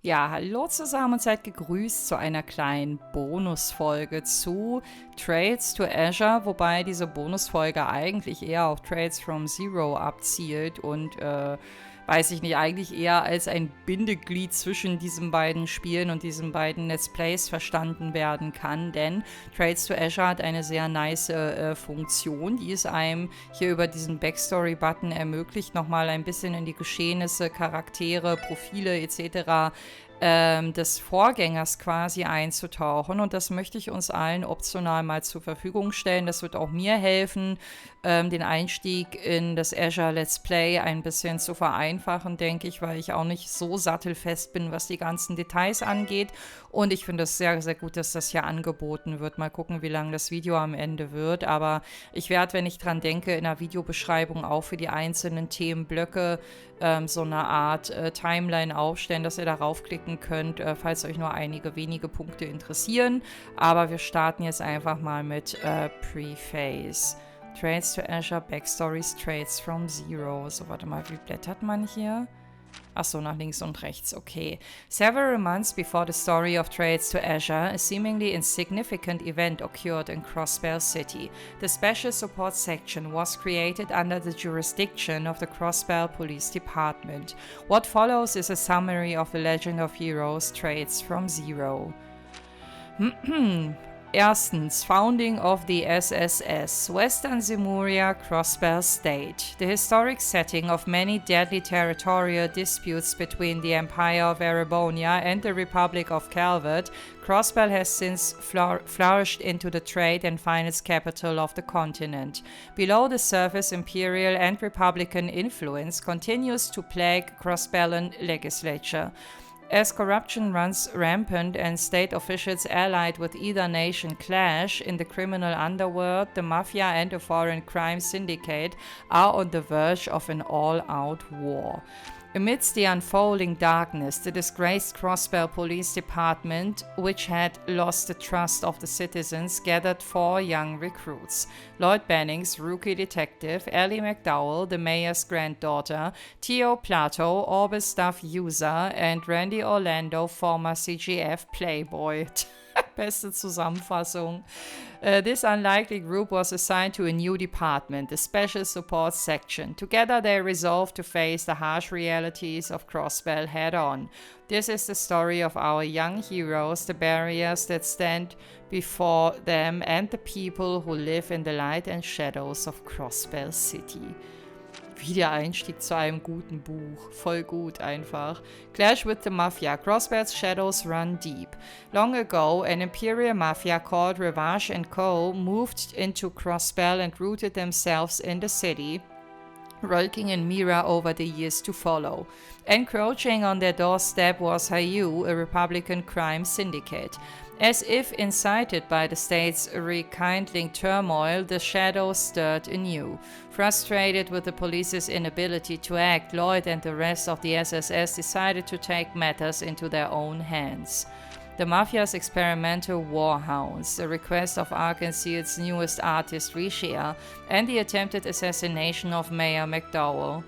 Ja, hallo zusammen und seid gegrüßt zu einer kleinen Bonusfolge zu Trails to Azure, wobei diese Bonusfolge eigentlich eher auf Trails from Zero abzielt und weiß ich nicht, eigentlich eher als ein Bindeglied zwischen diesen beiden Spielen und diesen beiden Let's Plays verstanden werden kann, denn Trails to Azure hat eine sehr nice Funktion, die es einem hier über diesen Backstory-Button ermöglicht, nochmal ein bisschen in die Geschehnisse, Charaktere, Profile etc. Des Vorgängers quasi einzutauchen, und das möchte ich uns allen optional mal zur Verfügung stellen. Das wird auch mir helfen, den Einstieg in das Azure Let's Play ein bisschen zu vereinfachen, denke ich, weil ich auch nicht so sattelfest bin, was die ganzen Details angeht, und ich finde es sehr, sehr gut, dass das hier angeboten wird. Mal gucken, wie lang das Video am Ende wird, aber ich werde, wenn ich dran denke, in der Videobeschreibung auch für die einzelnen Themenblöcke so eine Art Timeline aufstellen, dass ihr darauf klicken könnt, falls euch nur einige wenige Punkte interessieren. Aber wir starten jetzt einfach mal mit Preface. Trails to Azure, Backstories, Trails from Zero. So, warte mal, wie blättert man hier? Achso, nach links und rechts, okay. Several months before the story of Trails to Azure, a seemingly insignificant event occurred in Crossbell City. The Special Support Section was created under the jurisdiction of the Crossbell Police Department. What follows is a summary of the legend of heroes, Trails from Zero. Erstens, founding of the SSS, Western Zemuria, Crossbell State. The historic setting of many deadly territorial disputes between the Empire of Erebonia and the Republic of Calvard, Crossbell has since flourished into the trade and finance capital of the continent. Below the surface, imperial and republican influence continues to plague Crossbellan legislature. As corruption runs rampant and state officials allied with either nation clash in the criminal underworld, the Mafia and a foreign crime syndicate are on the verge of an all-out war. Amidst the unfolding darkness, the disgraced Crossbell Police Department, which had lost the trust of the citizens, gathered 4 young recruits. Lloyd Bannings, rookie detective, Elie MacDowell, the mayor's granddaughter, Tio Plato, Orbis staff user, and Randy Orlando, former CGF playboy. Beste Zusammenfassung. This unlikely group was assigned to a new department, the Special Support Section. Together they resolved to face the harsh realities of Crossbell head-on. This is the story of our young heroes, the barriers that stand before them, and the people who live in the light and shadows of Crossbell City. Wie der Einstieg zu einem guten Buch. Voll gut einfach. Clash with the Mafia. Crossbell's shadows run deep. Long ago, an imperial mafia called Revache Co. moved into Crossbell and rooted themselves in the city, rolling in Mira over the years to follow. Encroaching on their doorstep was Heiyue, a Republican crime syndicate. As if incited by the state's rekindling turmoil, the shadows stirred anew. Frustrated with the police's inability to act, Lloyd and the rest of the SSS decided to take matters into their own hands. The Mafia's experimental warhounds, the request of Arkansas's newest artist Rixia, and the attempted assassination of Mayor MacDowell.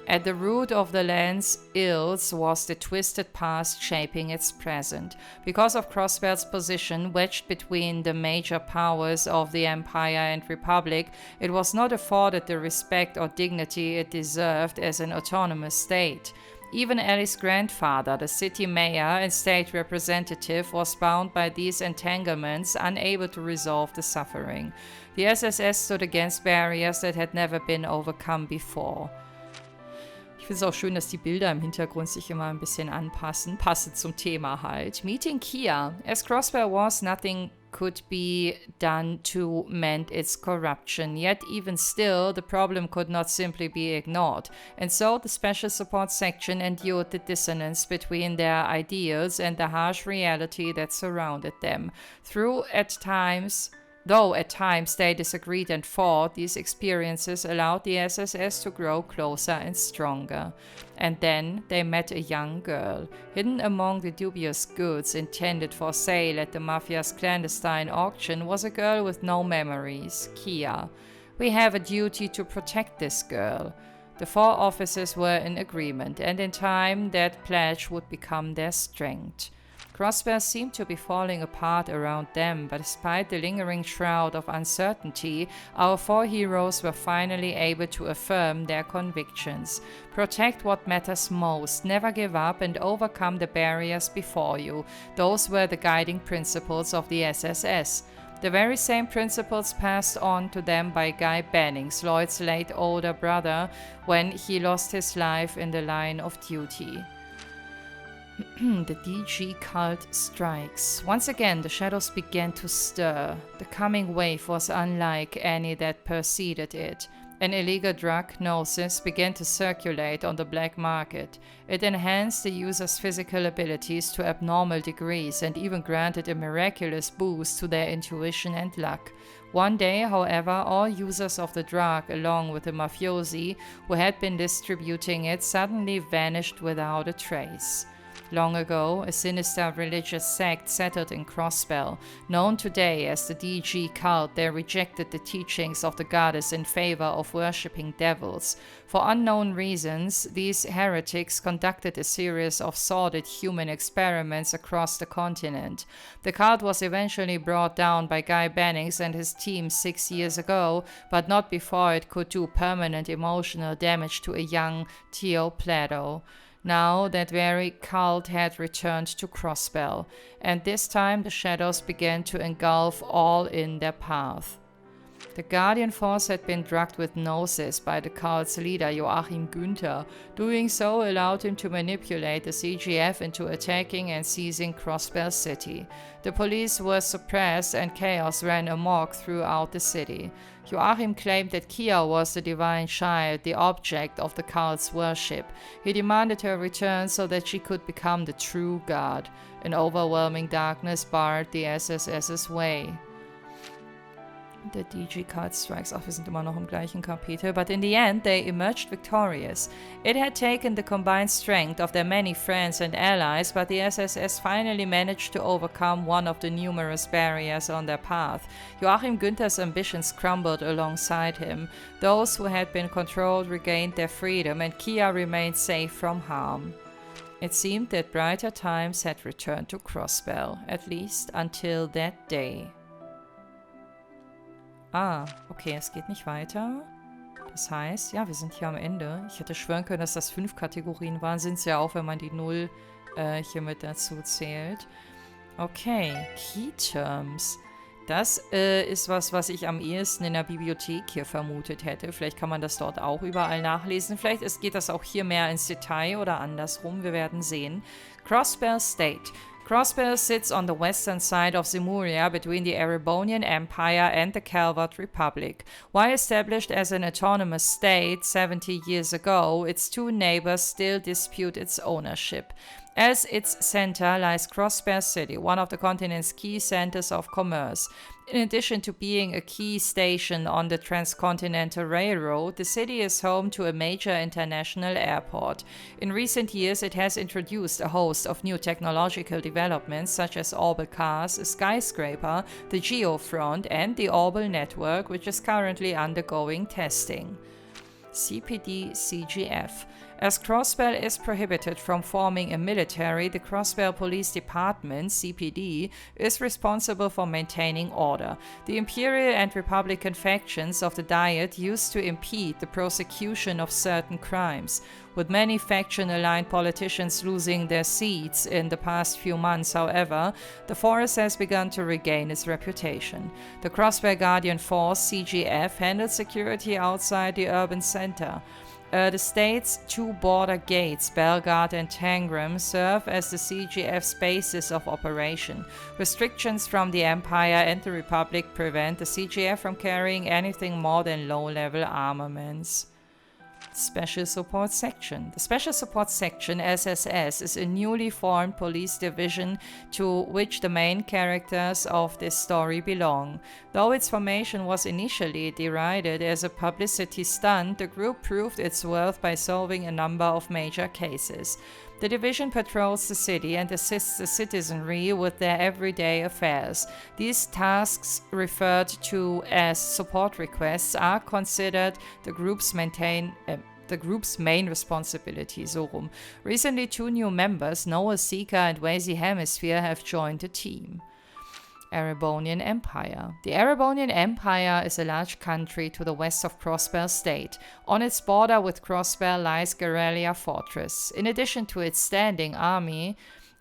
At the root of the land's ills was the twisted past shaping its present. Because of Crossbell's position wedged between the major powers of the Empire and Republic, it was not afforded the respect or dignity it deserved as an autonomous state. Even Elie's grandfather, the city mayor and state representative, was bound by these entanglements, unable to resolve the suffering. The SSS stood against barriers that had never been overcome before. Ich finde es auch schön, dass die Bilder im Hintergrund sich immer ein bisschen anpassen, passend zum Thema halt. Meeting Kia. As Crossbell was, nothing could be done to mend its corruption. Yet even still, the problem could not simply be ignored. And so the Special Support Section endured the dissonance between their ideals and the harsh reality that surrounded them. Though at times they disagreed and fought, these experiences allowed the SSS to grow closer and stronger. And then they met a young girl. Hidden among the dubious goods intended for sale at the Mafia's clandestine auction was a girl with no memories, Kia. We have a duty to protect this girl. The 4 officers were in agreement, and in time that pledge would become their strength. Crossbell seemed to be falling apart around them, but despite the lingering shroud of uncertainty, our 4 heroes were finally able to affirm their convictions. Protect what matters most, never give up, and overcome the barriers before you. Those were the guiding principles of the SSS. The very same principles passed on to them by Guy Bannings, Lloyd's late older brother, when he lost his life in the line of duty. The DG cult strikes. Once again, the shadows began to stir. The coming wave was unlike any that preceded it. An illegal drug, Gnosis, began to circulate on the black market. It enhanced the user's physical abilities to abnormal degrees and even granted a miraculous boost to their intuition and luck. One day, however, all users of the drug, along with the mafiosi who had been distributing it, suddenly vanished without a trace. Long ago, a sinister religious sect settled in Crossbell. Known today as the DG cult, they rejected the teachings of the goddess in favor of worshipping devils. For unknown reasons, these heretics conducted a series of sordid human experiments across the continent. The cult was eventually brought down by Guy Bannings and his team 6 years ago, but not before it could do permanent emotional damage to a young Tio Plato. Now that very cult had returned to Crossbell, and this time the shadows began to engulf all in their path. The Guardian Force had been drugged with Gnosis by the cult's leader Joachim Günther. Doing so allowed him to manipulate the CGF into attacking and seizing Crossbell City. The police were suppressed and chaos ran amok throughout the city. Joachim claimed that Ciel was the divine child, the object of the cult's worship. He demanded her return so that she could become the true god. An overwhelming darkness barred the SSS's way. The DG cult strikes. Ach, wir sind immer noch im gleichen Kapitel. But in the end, they emerged victorious. It had taken the combined strength of their many friends and allies, but the SSS finally managed to overcome one of the numerous barriers on their path. Joachim Günther's ambitions crumbled alongside him. Those who had been controlled regained their freedom, and Kia remained safe from harm. It seemed that brighter times had returned to Crossbell, at least until that day. Ah, okay, es geht nicht weiter. Das heißt, ja, wir sind hier am Ende. Ich hätte schwören können, dass das 5 Kategorien waren. Sind es ja auch, wenn man die 0 hier mit dazu zählt. Okay, Key Terms. Das ist was ich am ehesten in der Bibliothek hier vermutet hätte. Vielleicht kann man das dort auch überall nachlesen. Vielleicht geht das auch hier mehr ins Detail oder andersrum. Wir werden sehen. Crossbell State. Crossbell sits on the western side of Zemuria between the Erebonian Empire and the Calvard Republic. While established as an autonomous state 70 years ago, its 2 neighbors still dispute its ownership. As its center lies Crossbell City, one of the continent's key centers of commerce. In addition to being a key station on the Transcontinental Railroad, the city is home to a major international airport. In recent years, it has introduced a host of new technological developments such as Orbital cars, a skyscraper, the Geofront, and the Orbital network, which is currently undergoing testing. CPD CGF. As Crossbell is prohibited from forming a military, the Crossbell Police Department, CPD, is responsible for maintaining order. The Imperial and Republican factions of the Diet used to impede the prosecution of certain crimes. With many faction-aligned politicians losing their seats in the past few months, however, the force has begun to regain its reputation. The Crossbell Guardian Force, CGF, handles security outside the urban center. The state's 2 border gates, Belgard and Tangram, serve as the CGF's basis of operation. Restrictions from the Empire and the Republic prevent the CGF from carrying anything more than low-level armaments. Special Support Section. The Special Support Section, SSS, is a newly formed police division to which the main characters of this story belong. Though its formation was initially derided as a publicity stunt, the group proved its worth by solving a number of major cases. The division patrols the city and assists the citizenry with their everyday affairs. These tasks, referred to as support requests, are considered the group's the group's main responsibility, so rum. Recently, 2 new members, Noel Seeker and Wazy Hemisphere, have joined the team. Erebonian Empire. The Erebonian Empire is a large country to the west of Crossbell State. On its border with Crossbell lies Guerrilla Fortress. In addition to its standing army,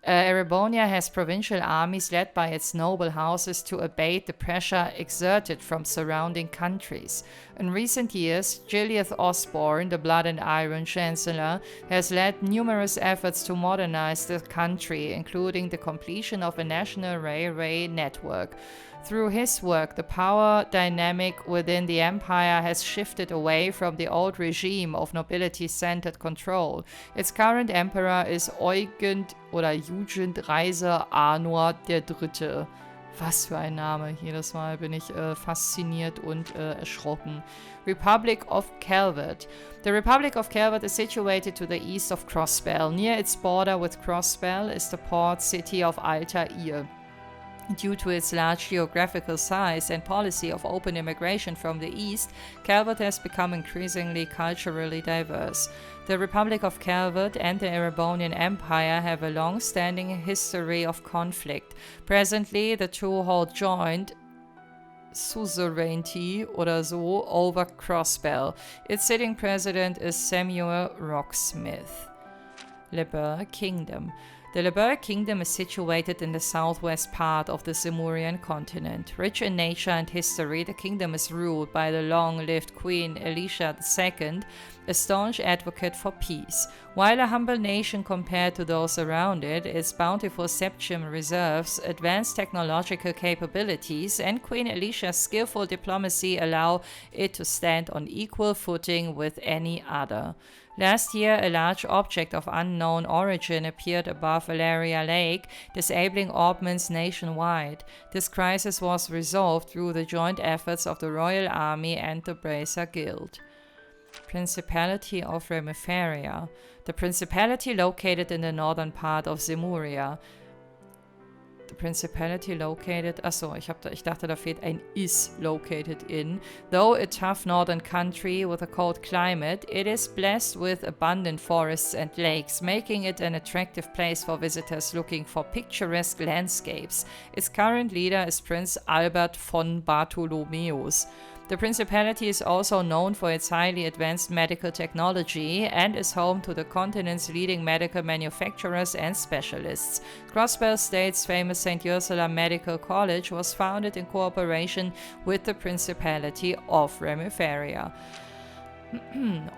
Erebonia has provincial armies led by its noble houses to abate the pressure exerted from surrounding countries. In recent years, Gilliath Osborne, the Blood and Iron Chancellor, has led numerous efforts to modernize the country, including the completion of a national railway network. Through his work, the power dynamic within the empire has shifted away from the old regime of nobility-centered control. Its current emperor is Eugend Reiser Arnor III. Was für ein Name. Jedes Mal bin ich fasziniert und erschrocken. Republic of Calvard. The Republic of Calvard is situated to the east of Crossbell. Near its border with Crossbell is the port city of Altair. Due to its large geographical size and policy of open immigration from the east, Calvard has become increasingly culturally diverse. The Republic of Calvard and the Erebonian Empire have a long-standing history of conflict. Presently, the two hold joint suzerainty oder so over Crossbell. Its sitting president is Samuel Rocksmith. Liberl Kingdom. The Liberl Kingdom is situated in the southwest part of the Zemurian continent. Rich in nature and history, the kingdom is ruled by the long-lived Queen Ilya II, a staunch advocate for peace. While a humble nation compared to those around it, its bountiful Septian reserves, advanced technological capabilities, and Queen Ilya's skillful diplomacy allow it to stand on equal footing with any other. Last year, a large object of unknown origin appeared above Valeria Lake, disabling Orbments nationwide. This crisis was resolved through the joint efforts of the Royal Army and the Bracer Guild. Principality of Remiferia. The principality located in the northern part of Zemuria. The principality located, ich dachte, da fehlt ein is located in. Though a tough northern country with a cold climate, it is blessed with abundant forests and lakes, making it an attractive place for visitors looking for picturesque landscapes. Its current leader is Prince Albert von Bartholomeus. The principality is also known for its highly advanced medical technology and is home to the continent's leading medical manufacturers and specialists. Crossbell State's famous St. Ursula Medical College was founded in cooperation with the Principality of Remiferia.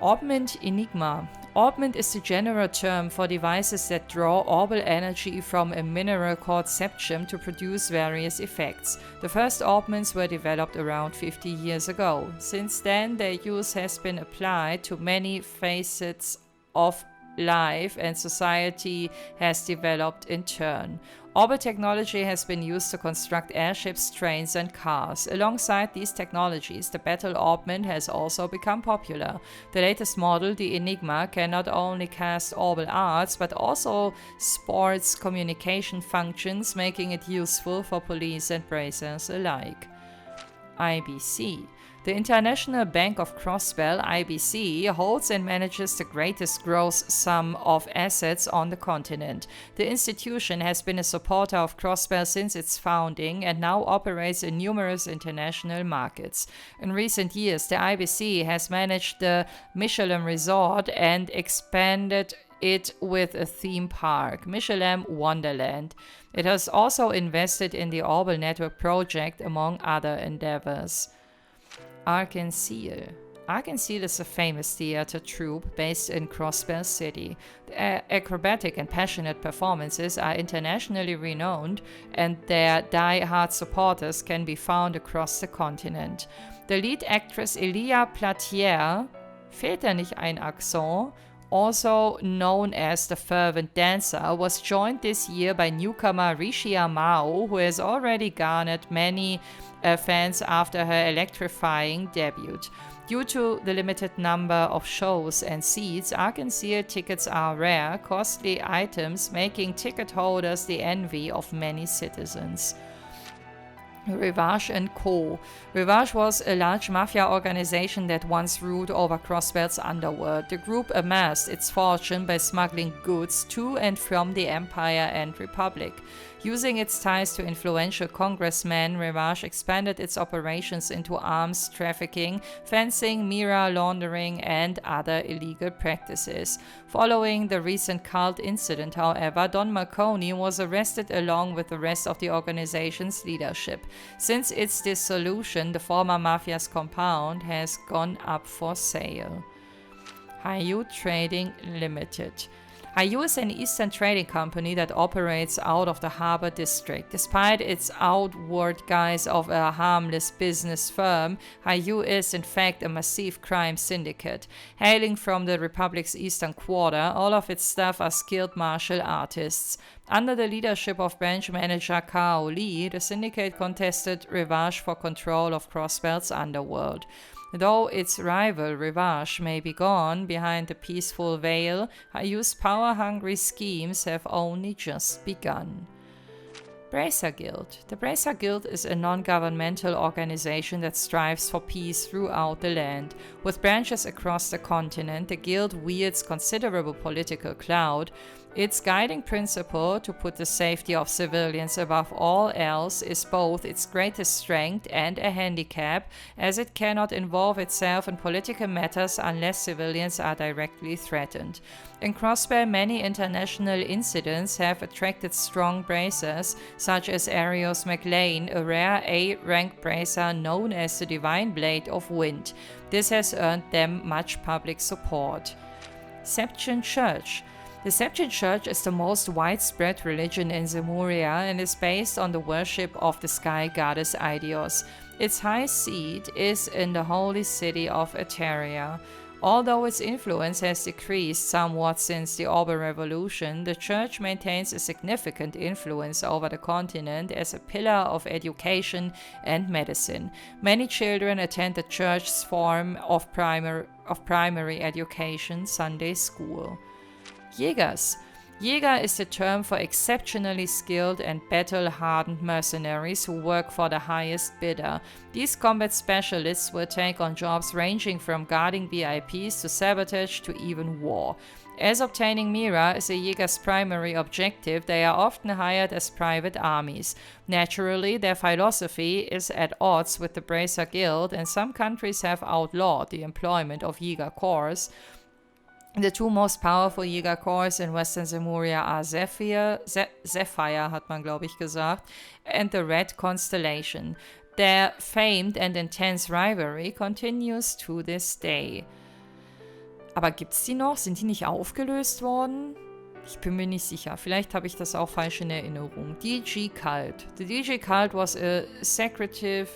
Orbment Enigma. Orbment is the general term for devices that draw orbal energy from a mineral called septium to produce various effects. The first orbments were developed around 50 years ago. Since then, their use has been applied to many facets of life and society has developed in turn. Orbit technology has been used to construct airships, trains, and cars. Alongside these technologies, the battle orbment has also become popular. The latest model, the Enigma, can not only cast orbal arts, but also sports communication functions, making it useful for police and bracers alike. IBC. The International Bank of Crossbell, IBC, holds and manages the greatest gross sum of assets on the continent. The institution has been a supporter of Crossbell since its founding and now operates in numerous international markets. In recent years, the IBC has managed the Michelin Resort and expanded it with a theme park, Michelin Wonderland. It has also invested in the Orbal Network project, among other endeavors. Ciel. Ciel is a famous theater troupe based in Crossbell City. Their acrobatic and passionate performances are internationally renowned, and their die-hard supporters can be found across the continent. The lead actress Ilya Platiere, fehlt da nicht ein Akzent, also known as the Fervent Dancer, was joined this year by newcomer Rixia Mao, who has already garnered many fans after her electrifying debut. Due to the limited number of shows and seats, Ciel tickets are rare, costly items, making ticket holders the envy of many citizens. Revache Co. Revache was a large mafia organization that once ruled over Crossbell's underworld. The group amassed its fortune by smuggling goods to and from the Empire and Republic. Using its ties to influential congressmen, Revache expanded its operations into arms trafficking, fencing, mirror laundering, and other illegal practices. Following the recent cult incident, however, Don Marconi was arrested along with the rest of the organization's leadership. Since its dissolution, the former mafia's compound has gone up for sale. Heiyue Trading Limited. Heiyue is an Eastern trading company that operates out of the Harbor District. Despite its outward guise of a harmless business firm, Heiyue is in fact a massive crime syndicate. Hailing from the Republic's eastern quarter, all of its staff are skilled martial artists. Under the leadership of branch manager Kao Lee, the syndicate contested Revache for control of Crossbell's underworld. Though its rival, Revache, may be gone behind the peaceful veil, Heiyue's power-hungry schemes have only just begun. Bracer Guild. The Bracer Guild is a non-governmental organization that strives for peace throughout the land. With branches across the continent, the guild wields considerable political clout. Its guiding principle, to put the safety of civilians above all else, is both its greatest strength and a handicap, as it cannot involve itself in political matters unless civilians are directly threatened. In Crossbell, many international incidents have attracted strong bracers, such as Arios McLean, a rare A-rank bracer known as the Divine Blade of Wind. This has earned them much public support. Septian Church. The Septian Church is the most widespread religion in Zemuria and is based on the worship of the sky goddess Aidios. Its high seat is in the holy city of Eteria. Although its influence has decreased somewhat since the Orban Revolution, the church maintains a significant influence over the continent as a pillar of education and medicine. Many children attend the church's form of primary education, Sunday school. Jaegers. Jaeger is the term for exceptionally skilled and battle-hardened mercenaries who work for the highest bidder. These combat specialists will take on jobs ranging from guarding VIPs to sabotage to even war. As obtaining Mira is a Jaeger's primary objective, they are often hired as private armies. Naturally, their philosophy is at odds with the Bracer Guild, and some countries have outlawed the employment of Jaeger corps. The two most powerful Jaeger corps in Western Zemuria are Zephyr hat man glaube ich gesagt, and the Red Constellation. Their famed and intense rivalry continues to this day. Aber gibt's die noch? Sind die nicht aufgelöst worden? Ich bin mir nicht sicher. Vielleicht habe ich das auch falsch in Erinnerung. DG Cult. The DG Cult was a secretive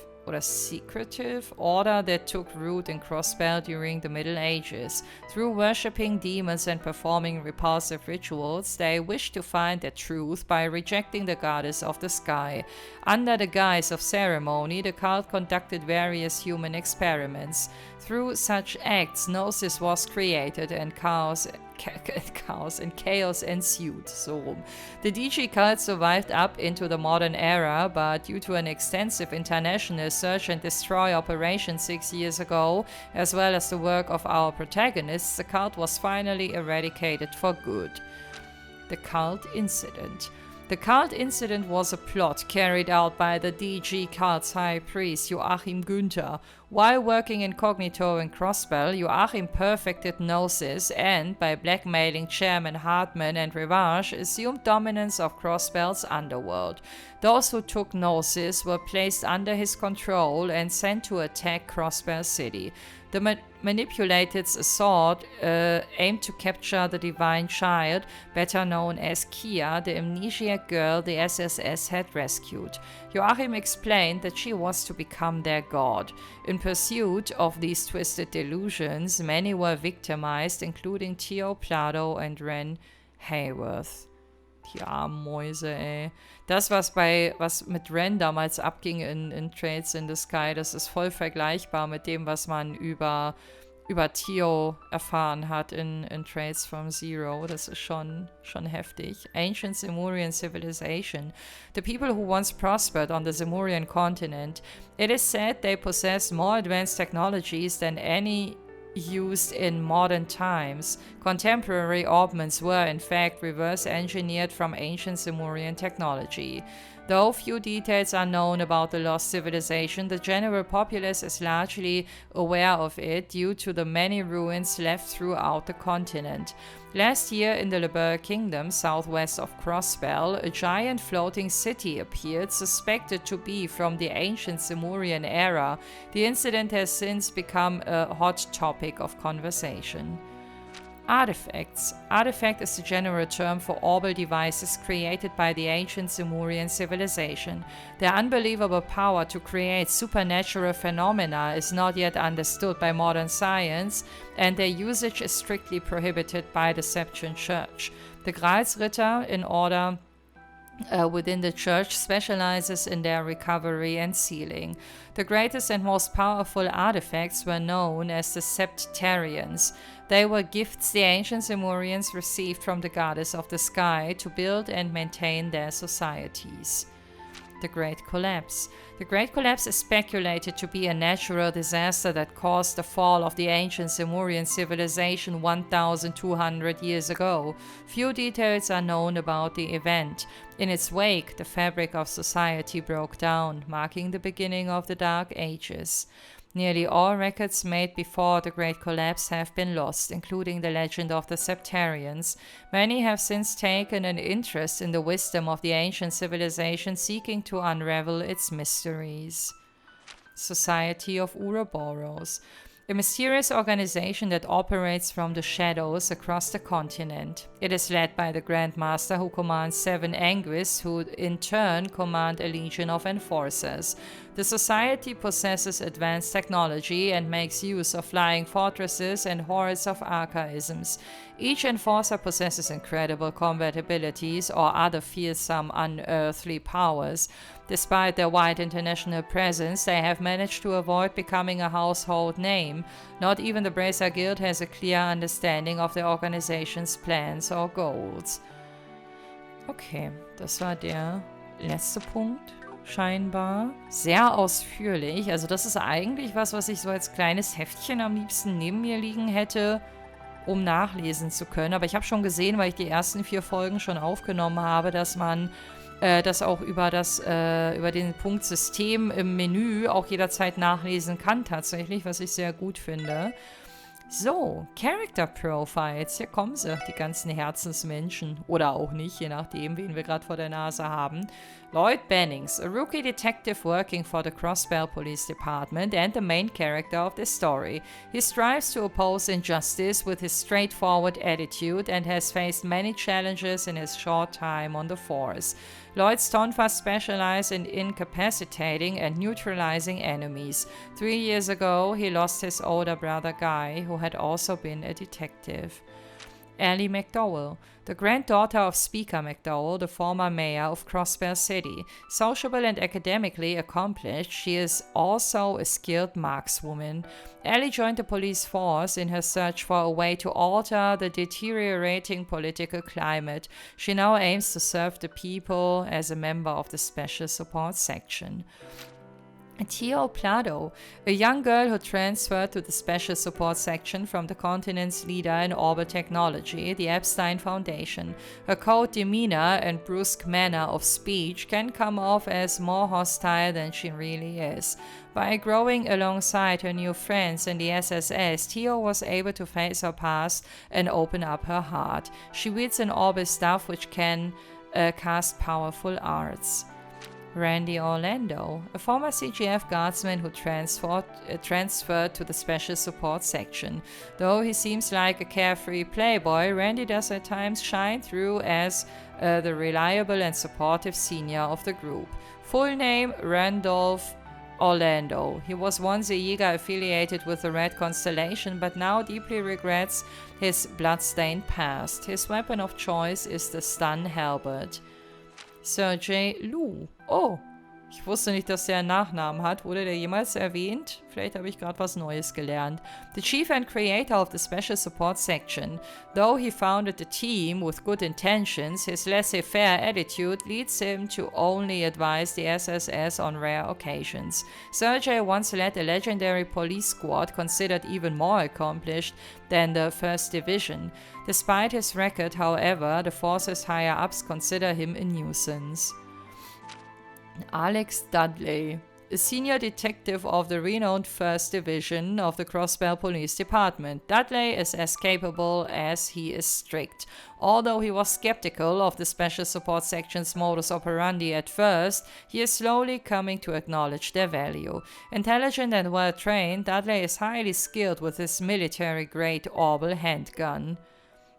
order that took root in Crossbell during the Middle Ages. Through worshipping demons and performing repulsive rituals, they wished to find the truth by rejecting the goddess of the sky. Under the guise of ceremony, the cult conducted various human experiments. Through such acts, Gnosis was created and chaos ensued. The DG cult survived up into the modern era, but due to an extensive international search and destroy operation 6 years ago, as well as the work of our protagonists, the cult was finally eradicated for good. The Cult Incident. The cult incident was a plot carried out by the DG cult's high priest Joachim Günther. While working incognito in Crossbell, Joachim perfected Gnosis and, by blackmailing Chairman Hartman and Revache, assumed dominance of Crossbell's underworld. Those who took Gnosis were placed under his control and sent to attack Crossbell City. The Manipulated's assault aimed to capture the Divine Child, better known as Kia, the amnesiac girl the SSS had rescued. Joachim explained that she was to become their god. In pursuit of these twisted delusions, many were victimized, including Tio Plato and Ren Hayworth. Die armen Mäuse, ey. Das, was mit Ren damals abging in Trades in the Sky, das ist voll vergleichbar mit dem, was man über über Tio erfahren hat in Traits from Zero. Das ist schon heftig. Ancient Zemurian civilization. The people who once prospered on the Zemurian continent. It is said they possessed more advanced technologies than any used in modern times. Contemporary orbments were, in fact, reverse engineered from ancient Zemurian technology. Though few details are known about the lost civilization, the general populace is largely aware of it due to the many ruins left throughout the continent. Last year, in the Liberl Kingdom, southwest of Crossbell, a giant floating city appeared, suspected to be from the ancient Zemurian era. The incident has since become a hot topic of conversation. Artifacts. Artifact is the general term for orbal devices created by the ancient Zemurian civilization. Their unbelievable power to create supernatural phenomena is not yet understood by modern science, and their usage is strictly prohibited by the Septian Church. The Gralsritter, in order within the church, specializes in their recovery and sealing. The greatest and most powerful artifacts were known as the Septarians. They were gifts the ancient Zemurians received from the goddess of the sky to build and maintain their societies. The Great Collapse. The Great Collapse is speculated to be a natural disaster that caused the fall of the ancient Zemurian civilization 1,200 years ago. Few details are known about the event. In its wake, the fabric of society broke down, marking the beginning of the Dark Ages. Nearly all records made before the Great Collapse have been lost, including the legend of the Septarians. Many have since taken an interest in the wisdom of the ancient civilization, seeking to unravel its mysteries. Society of Ouroboros. A mysterious organization that operates from the shadows across the continent. It is led by the Grand Master, who commands 7 Anguis, who in turn command a legion of enforcers. The society possesses advanced technology and makes use of flying fortresses and hordes of archaisms. Each enforcer possesses incredible combat abilities or other fearsome unearthly powers. Despite their wide international presence, they have managed to avoid becoming a household name. Not even the Bracer Guild has a clear understanding of the organization's plans or goals. Okay, das war der letzte Punkt, scheinbar. Sehr ausführlich. Also das ist eigentlich was ich so als kleines Heftchen am liebsten neben mir liegen hätte, um nachlesen zu können. Aber ich habe schon gesehen, weil ich die ersten 4 Folgen schon aufgenommen habe, dass man das auch über den Punkt System im Menü auch jederzeit nachlesen kann tatsächlich, was ich sehr gut finde. So, Character Profiles, hier kommen sie, die ganzen Herzensmenschen. Oder auch nicht, je nachdem, wen wir gerade vor der Nase haben. Lloyd Bannings, a rookie detective working for the Crossbell Police Department and the main character of the story. He strives to oppose injustice with his straightforward attitude and has faced many challenges in his short time on the force. Lloyd's tonfa specialize in incapacitating and neutralizing enemies. 3 years ago, he lost his older brother Guy, who had also been a detective. Elie MacDowell, the granddaughter of Speaker MacDowell, the former mayor of Crossbell City. Sociable and academically accomplished, she is also a skilled markswoman. Elie joined the police force in her search for a way to alter the deteriorating political climate. She now aims to serve the people as a member of the Special Support Section. Tio Plato, a young girl who transferred to the Special Support Section from the continent's leader in orbit technology, the Epstein Foundation. Her cold demeanor and brusque manner of speech can come off as more hostile than she really is. By growing alongside her new friends in the SSS, Tio was able to face her past and open up her heart. She wields an orbit staff which can cast powerful arts. Randy Orlando, a former CGF guardsman who transferred to the Special Support Section. Though he seems like a carefree playboy, Randy does at times shine through as the reliable and supportive senior of the group. Full name, Randolph Orlando. He was once a Jaeger affiliated with the Red Constellation, but now deeply regrets his bloodstained past. His weapon of choice is the stun halberd. Sergei Lou. Oh, Ich wusste nicht, dass der einen Nachnamen hat. Wurde der jemals erwähnt? Vielleicht habe ich gerade was Neues gelernt. The chief and creator of the Special Support Section. Though he founded the team with good intentions, his laissez-faire attitude leads him to only advise the SSS on rare occasions. Sergei once led a legendary police squad considered even more accomplished than the 1st Division. Despite his record, however, the force's higher-ups consider him a nuisance. Alex Dudley, a senior detective of the renowned 1st Division of the Crossbell Police Department. Dudley is as capable as he is strict. Although he was skeptical of the Special Support Section's modus operandi at first, he is slowly coming to acknowledge their value. Intelligent and well-trained, Dudley is highly skilled with his military-grade Orbital handgun.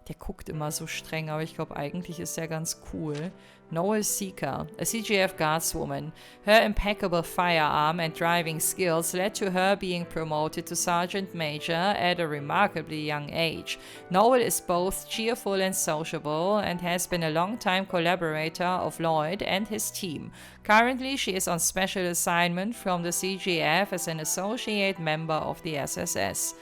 Der guckt immer so streng, aber ich glaube, eigentlich ist er ganz cool. Noel Seeker, a CGF guardswoman. Her impeccable firearm and driving skills led to her being promoted to Sergeant Major at a remarkably young age. Noel is both cheerful and sociable and has been a long-time collaborator of Lloyd and his team. Currently, she is on special assignment from the CGF as an associate member of the SSS.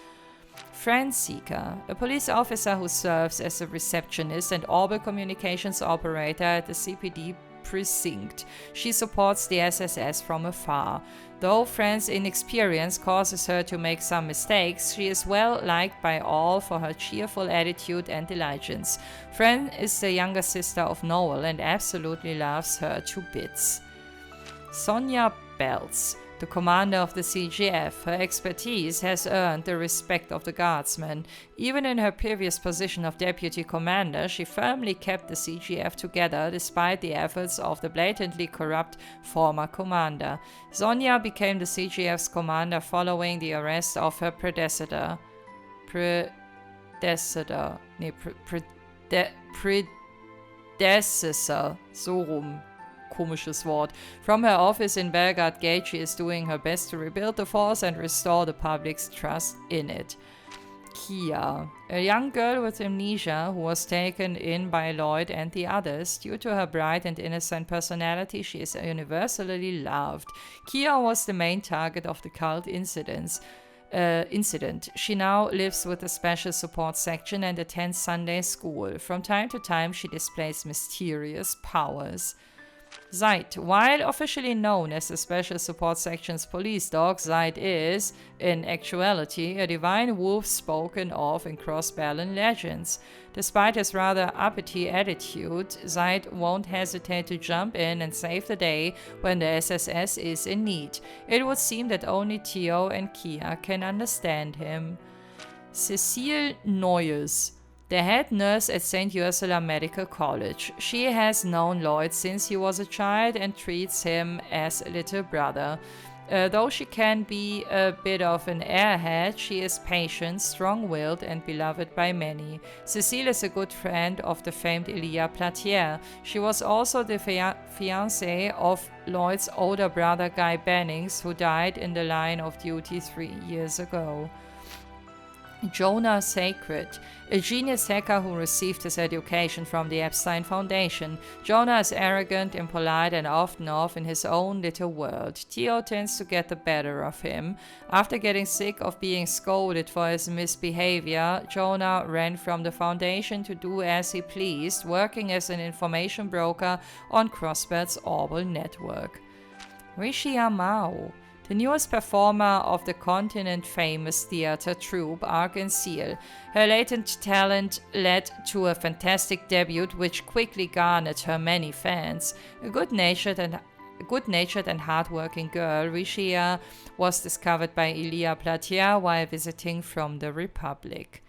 Fran Seeker, a police officer who serves as a receptionist and orbital communications operator at the CPD precinct. She supports the SSS from afar. Though Fran's inexperience causes her to make some mistakes, she is well liked by all for her cheerful attitude and diligence. Fran is the younger sister of Noel and absolutely loves her to bits. Sonya Baelz, the commander of the CGF. Her expertise has earned the respect of the guardsmen. Even in her previous position of deputy commander, she firmly kept the CGF together despite the efforts of the blatantly corrupt former commander. Sonya became the CGF's commander following the arrest of her predecessor, so rum. Komisches Wort. From her office in Belgrade Gate, she is doing her best to rebuild the force and restore the public's trust in it. Kia, a young girl with amnesia who was taken in by Lloyd and the others. Due to her bright and innocent personality, she is universally loved. Kia was the main target of the cult incident. She now lives with the Special Support Section and attends Sunday school. From time to time, she displays mysterious powers. Zeit. While officially known as the Special Support Section's police dog, Zeit is, in actuality, a divine wolf spoken of in Crossbell legends. Despite his rather uppity attitude, Zeit won't hesitate to jump in and save the day when the SSS is in need. It would seem that only Tio and Kia can understand him. Cecile Neues, the head nurse at St. Ursula Medical College. She has known Lloyd since he was a child and treats him as a little brother. Though she can be a bit of an airhead, she is patient, strong-willed, and beloved by many. Cecile is a good friend of the famed Ilya Platiere. She was also the fiancée of Lloyd's older brother Guy Bannings, who died in the line of duty 3 years ago. Jona Sacred, a genius hacker who received his education from the Epstein Foundation. Jona is arrogant, impolite, and often off in his own little world. Tio tends to get the better of him. After getting sick of being scolded for his misbehavior, Jona ran from the Foundation to do as he pleased, working as an information broker on Crossbell's Orbital network. Rixia Mao, the newest performer of the continent-famous theater troupe Arc and Ciel. Her latent talent led to a fantastic debut which quickly garnered her many fans. A good-natured and hard-working girl, Rixia was discovered by Ilya Platiere while visiting from the Republic.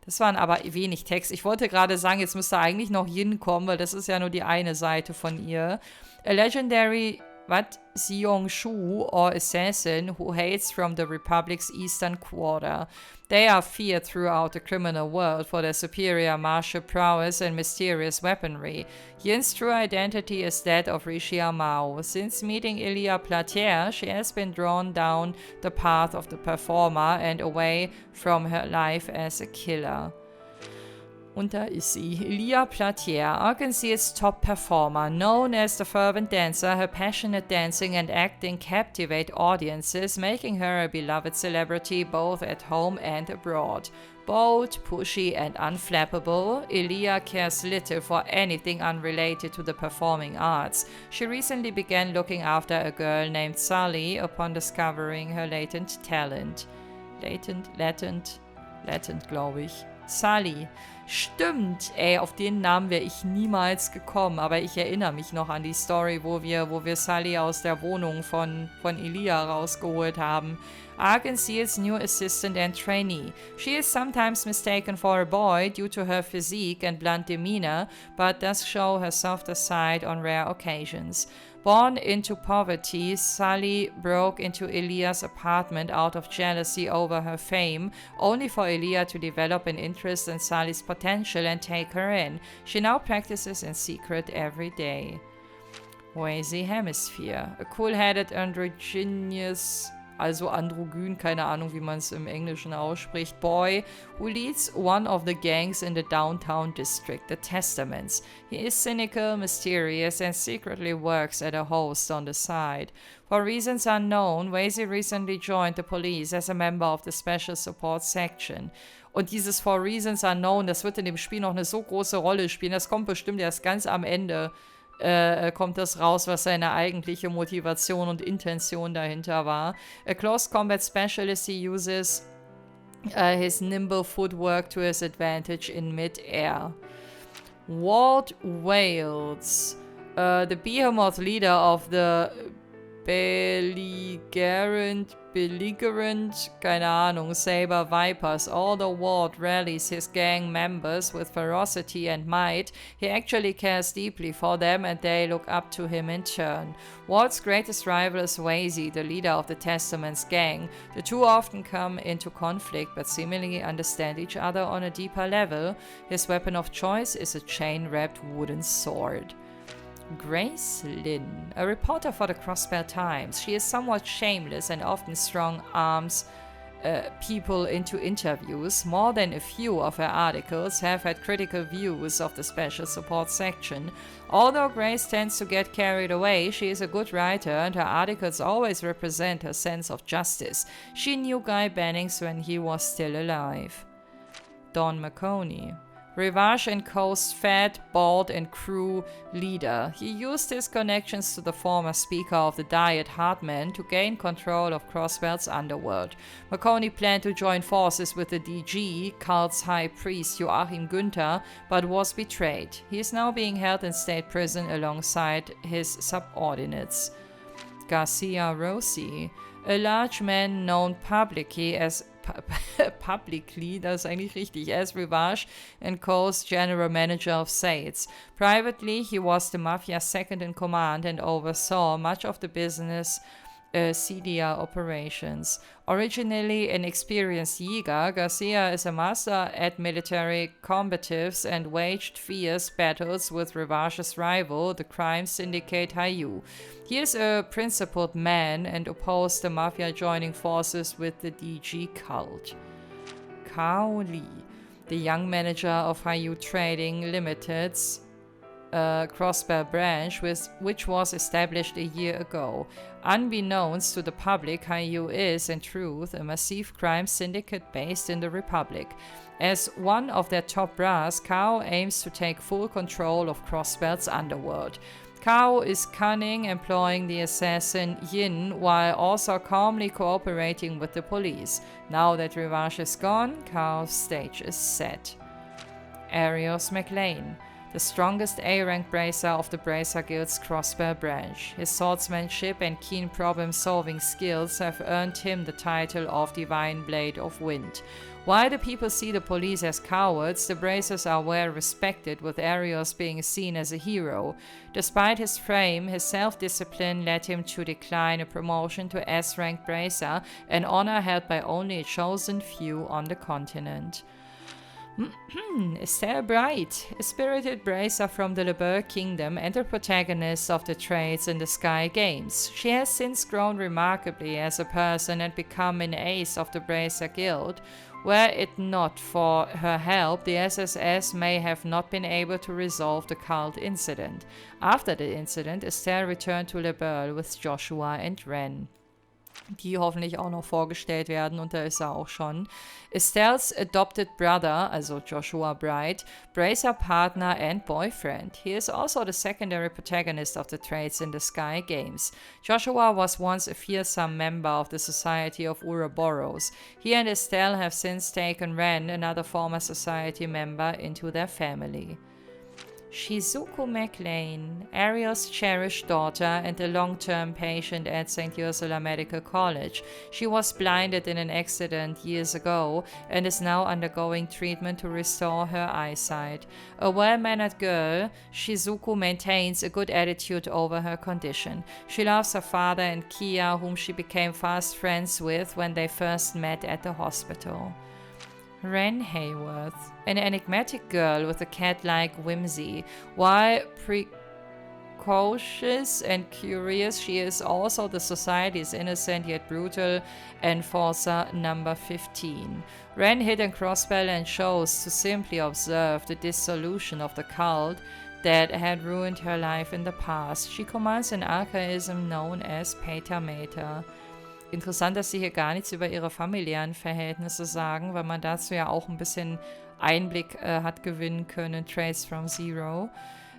Das waren aber wenig Text. Ich wollte gerade sagen, jetzt müsste eigentlich noch Yin kommen, weil das ist ja nur die eine Seite von ihr. A legendary Xiong-Shu, or assassin, who hails from the Republic's eastern quarter. They are feared throughout the criminal world for their superior martial prowess and mysterious weaponry. Yin's true identity is that of Rixia Mao. Since meeting Ilya Platiere, she has been drawn down the path of the performer and away from her life as a killer. Und da ist sie, Ilya Platiere, Arkansas's top performer. Known as the fervent dancer, her passionate dancing and acting captivate audiences, making her a beloved celebrity both at home and abroad. Bold, pushy, and unflappable, Ilya cares little for anything unrelated to the performing arts. She recently began looking after a girl named Sully upon discovering her latent talent. Latent, glaube ich. Sully. Stimmt, ey, auf den Namen wäre ich niemals gekommen, aber ich erinnere mich noch an die Story, wo wir Sully aus der Wohnung von Ilya rausgeholt haben. Arkansas's new assistant and trainee. She is sometimes mistaken for a boy due to her physique and blunt demeanor, but does show her softer side on rare occasions. Born into poverty, Sully broke into Ilya's apartment out of jealousy over her fame, only for Ilya to develop an interest in Sully's potential and take her in. She now practices in secret every day. Wazy Hemisphere. A cool-headed androgynous, also androgyn, keine Ahnung, wie man es im Englischen ausspricht, boy who leads one of the gangs in the downtown district, the Testaments. He is cynical, mysterious, and secretly works at a host on the side. For reasons unknown, Wazy recently joined the police as a member of the Special Support Section. Und dieses For Reasons Unknown, das wird in dem Spiel noch eine so große Rolle spielen, das kommt bestimmt erst ganz am Ende. Kommt das raus, was seine eigentliche Motivation und Intention dahinter war. A close combat specialist, he uses his nimble footwork to his advantage in mid-air. Walt Wales, the behemoth leader of the belligerent, keine Ahnung, Saber Vipers. Although Walt rallies his gang members with ferocity and might, he actually cares deeply for them and they look up to him in turn. Walt's greatest rival is Wazy, the leader of the Testament's gang. The two often come into conflict but seemingly understand each other on a deeper level. His weapon of choice is a chain-wrapped wooden sword. Grace Lynn, a reporter for the Crossbell Times. She is somewhat shameless and often strong-arms people into interviews. More than a few of her articles have had critical views of the Special Support Section. Although Grace tends to get carried away, she is a good writer and her articles always represent her sense of justice. She knew Guy Bannings when he was still alive. Don McConey, Revache Co's fat, bald, and crew leader. He used his connections to the former speaker of the Diet Hartman to gain control of Crossbell's underworld. McConey planned to join forces with the DG, cult's high priest Joachim Günther, but was betrayed. He is now being held in state prison alongside his subordinates. Garcia Rossi, a large man known publicly, das ist eigentlich richtig, as Revache Co's general manager of sales. Privately, he was the Mafia's second in command and oversaw much of the business CDR operations. Originally an experienced Jäger, Garcia is a master at military combatives and waged fierce battles with Revache's rival, the crime syndicate Heiyue. He is a principled man and opposed the Mafia joining forces with the DG cult. Kao Li, the young manager of Heiyue Trading Limited's Crossbell branch, which was established a year ago. Unbeknownst to the public, Heiyue is, in truth, a massive crime syndicate based in the Republic. As one of their top brass, Kao aims to take full control of Crossbell's underworld. Kao is cunning, employing the assassin Yin, while also calmly cooperating with the police. Now that Revache is gone, Kao's stage is set. Arios McLean, the strongest A-rank bracer of the Bracer Guild's Crossbell branch. His swordsmanship and keen problem-solving skills have earned him the title of Divine Blade of Wind. While the people see the police as cowards, the bracers are well respected, with Arios being seen as a hero. Despite his frame, his self-discipline led him to decline a promotion to S-rank bracer, an honor held by only a chosen few on the continent. Estelle Bright, a spirited bracer from the Liberl Kingdom and the protagonist of the Trades in the Sky games. She has since grown remarkably as a person and become an ace of the Bracer Guild. Were it not for her help, the SSS may have not been able to resolve the cult incident. After the incident, Estelle returned to Liberl with Joshua and Ren, die hoffentlich auch noch vorgestellt werden, und da ist er auch schon. Estelle's adopted brother, also Joshua Bright, bracer partner and boyfriend. He is also the secondary protagonist of the Trades in the Sky games. Joshua was once a fearsome member of the Society of Ouroboros. He and Estelle have since taken Ren, another former society member, into their family. Shizuku McLean, Ariel's cherished daughter and a long-term patient at St. Ursula Medical College. She was blinded in an accident years ago and is now undergoing treatment to restore her eyesight. A well-mannered girl, Shizuku maintains a good attitude over her condition. She loves her father and Kia, whom she became fast friends with when they first met at the hospital. Ren Hayworth, an enigmatic girl with a cat-like whimsy. While precocious and curious, she is also the Society's innocent yet brutal enforcer number 15. Ren hid in Crossbell and chose to simply observe the dissolution of the cult that had ruined her life in the past. She commands an archaism known as Patermater. Interessant, dass sie hier gar nichts über ihre familiären Verhältnisse sagen, weil man dazu ja auch ein bisschen Einblick hat gewinnen können. Trace from Zero.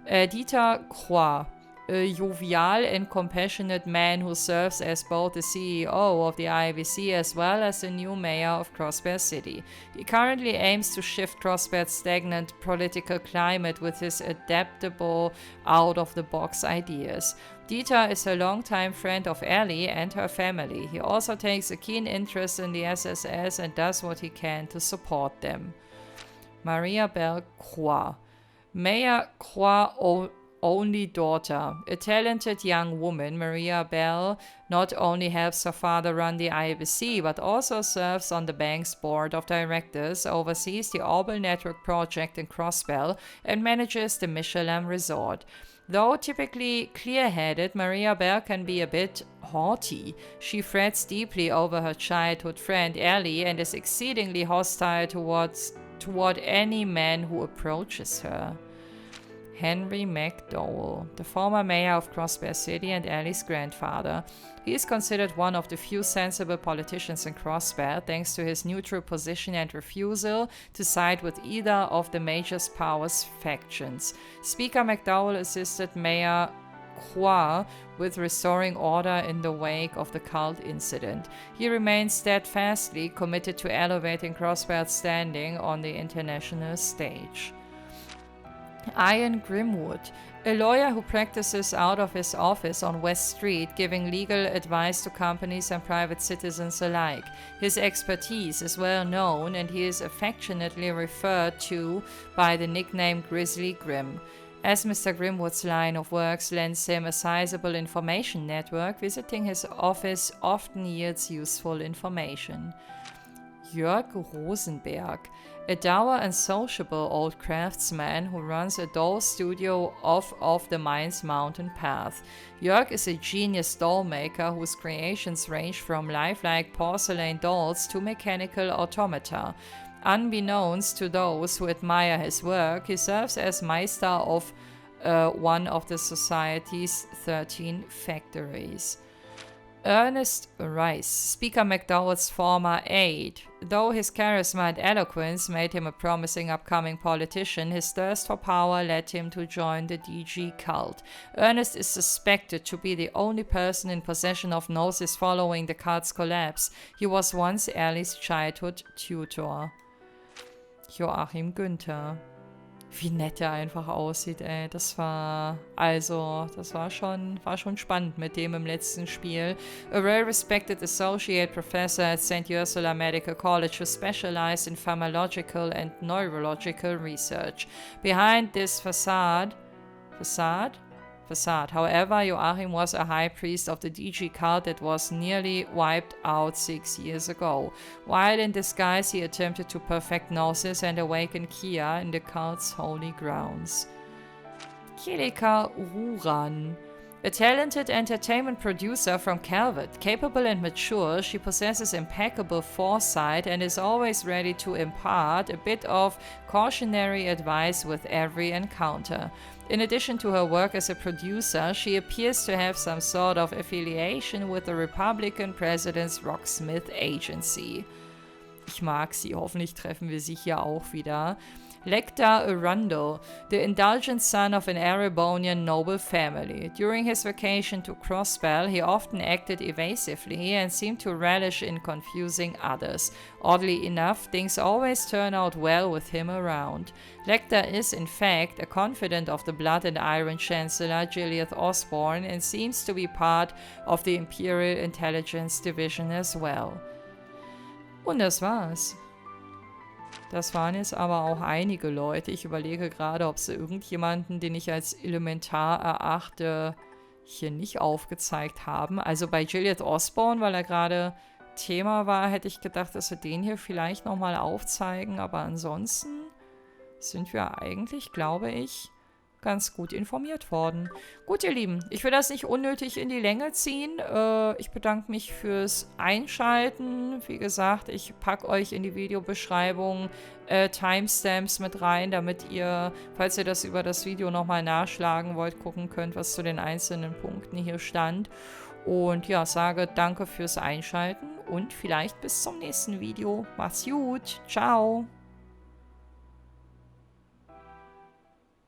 Dieter Croix, a jovial and compassionate man who serves as both the CEO of the IVC as well as the new mayor of Crossbell City. He currently aims to shift Crossbell's stagnant political climate with his adaptable, out-of-the-box ideas. Dieter is a longtime friend of Elie and her family. He also takes a keen interest in the SSS and does what he can to support them. Maria Belle Croix, Mayor Croix' only daughter. A talented young woman, Maria Belle not only helps her father run the IBC, but also serves on the bank's board of directors, oversees the Orbel Network project in Crossbell, and manages the Michelin Resort. Though typically clear-headed, Maria Belle can be a bit haughty. She frets deeply over her childhood friend Elie and is exceedingly hostile toward any man who approaches her. Henry MacDowell, the former mayor of Crossbell City and Elie's grandfather. He is considered one of the few sensible politicians in Crossbell, thanks to his neutral position and refusal to side with either of the major powers' factions. Speaker MacDowell assisted Mayor Croix with restoring order in the wake of the cult incident. He remains steadfastly committed to elevating Crossbell's standing on the international stage. Ian Grimwood, a lawyer who practices out of his office on West Street, giving legal advice to companies and private citizens alike. His expertise is well known, and he is affectionately referred to by the nickname Grizzly Grim. As Mr. Grimwood's line of works lends him a sizable information network, visiting his office often yields useful information. Jörg Rosenberg, a dour and sociable old craftsman who runs a doll studio off the Mainz mountain path. Jörg is a genius doll maker whose creations range from lifelike porcelain dolls to mechanical automata. Unbeknownst to those who admire his work, he serves as Meister of one of the Society's 13 factories. Ernest Rice, Speaker MacDowell's former aide. Though his charisma and eloquence made him a promising upcoming politician, his thirst for power led him to join the DG cult. Ernest is suspected to be the only person in possession of Gnosis following the cult's collapse. He was once Elie's childhood tutor. Joachim Günther. Wie nett er einfach aussieht, ey. Das war schon spannend mit dem im letzten Spiel. A well-respected associate professor at St. Ursula Medical College who specialized in pharmacological and neurological research. Behind this facade, however, Joachim was a high priest of the DG cult that was nearly wiped out 6 years ago. While in disguise, he attempted to perfect Gnosis and awaken Kia in the cult's holy grounds. Kilika Ruran, A talented entertainment producer from Calvard, capable and mature, she possesses impeccable foresight and is always ready to impart a bit of cautionary advice with every encounter. In addition to her work as a producer, she appears to have some sort of affiliation with the Republican President's Rocksmith Agency. Ich mag sie, hoffentlich treffen wir sie hier auch wieder. Lecter Arundel, the indulgent son of an Erebonian noble family. During his vacation to Crossbell, he often acted evasively and seemed to relish in confusing others. Oddly enough, things always turn out well with him around. Lecter is, in fact, a confidant of the Blood and Iron Chancellor Gilead Osborne and seems to be part of the Imperial Intelligence Division as well. Und das war's. Das waren jetzt aber auch einige Leute. Ich überlege gerade, ob sie irgendjemanden, den ich als elementar erachte, hier nicht aufgezeigt haben. Also bei Gilead Osborne, weil er gerade Thema war, hätte ich gedacht, dass wir den hier vielleicht nochmal aufzeigen. Aber ansonsten sind wir eigentlich, glaube ich, ganz gut informiert worden. Gut, ihr Lieben, ich will das nicht unnötig in die Länge ziehen. Ich bedanke mich fürs Einschalten. Wie gesagt, ich packe euch in die Videobeschreibung Timestamps mit rein, damit ihr, falls ihr das über das Video nochmal nachschlagen wollt, gucken könnt, was zu den einzelnen Punkten hier stand. Und ja, sage danke fürs Einschalten und vielleicht bis zum nächsten Video. Macht's gut. Ciao.